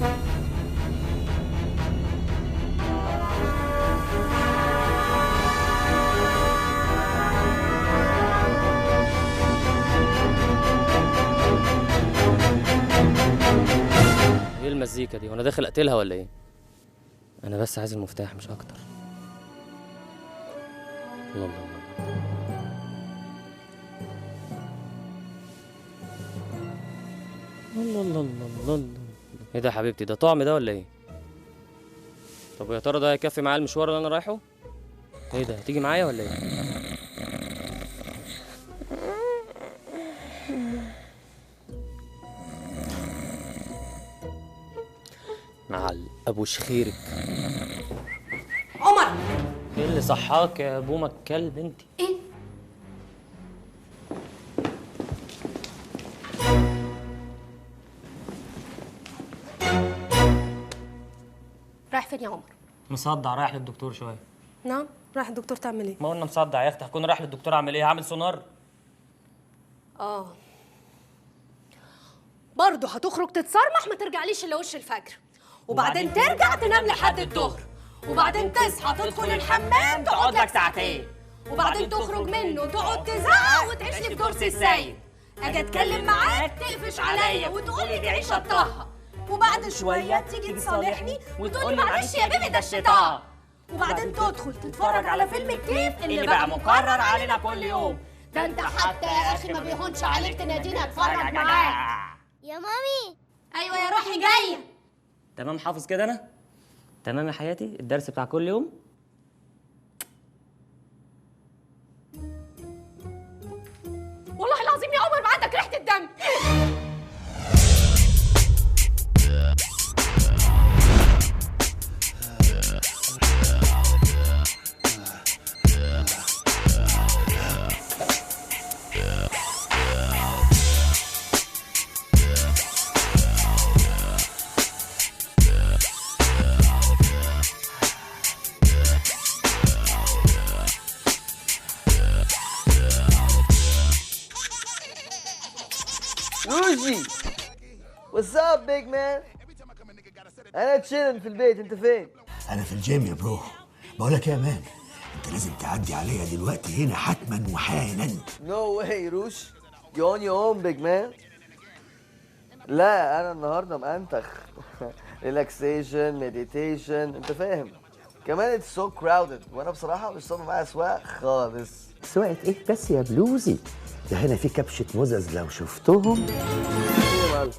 ايه المزيكا دي وانا داخل اقتلها ولا ايه؟ انا بس عايز المفتاح مش اكتر. الله الله الله الله الله الله الله. ايه ده يا حبيبتي؟ ده طعم ده ولا ايه؟ طب ويا ترى ده هيكفي معايا المشوار اللي انا رايحه؟ ايه ده؟ هتيجي معايا ولا ايه؟ معل ابو شخيرك. عمر، ايه اللي صحاك يا بومه الكلب انت؟ ايه؟ رايح فين يا عمر؟ مصدع، رايح للدكتور شويه. نعم، رايح الدكتور تعمل ايه؟ ما قلنا مصدع يا اختي، هكون رايح للدكتور اعمل ايه؟ هعمل سونار؟ برضه هتخرج تتصرمح، ما ترجعليش الا وش الفجر، وبعدين ترجع تنام لحد الظهر، وبعدين تصحى تدخل الحمام تقعد لك ساعتين، وبعدين تخرج منه تقعد تزعق وتعيش لي في كرسي السيد. اجي اتكلم معاك تقفش عليا وتقول لي دي عيشه طه، وبعد شويه تيجي تصالحني وتقول لي معلش يا بيبي ده الشيطان، وبعدين تدخل تتفرج على فيلم الكيف اللي بقى مكرر علينا كل يوم. ده انت حتى يا اخي ما بيهونش عليك تناديني اتفرج معاك. يا مامي. ايوه يا روحي جايه. تمام حافظ كده انا؟ تمام يا حياتي؟ الدرس بتاع كل يوم؟ والله العظيم يا عمر ما عندك ريحه الدم. روجي واتس اب بيج مان. انا تشيلن في البيت، انت فين؟ انا في الجيم يا برو. بقول لك يا مان، انت لازم تعدي عليا دلوقتي هنا حتما وحالا. نو واي روش، يو اون يور اون بيج مان. لا انا النهارده مأنتخ. ريلاكسيشن مديتيشن، انت فاهم. كمان اتس سو كراودد وانا بصراحه مش صابر معايا سواق خالص. سواقة ايه بس يا بلوزي؟ ده هنا في كبشة مزز لو شفتهم. ايه يا معلم؟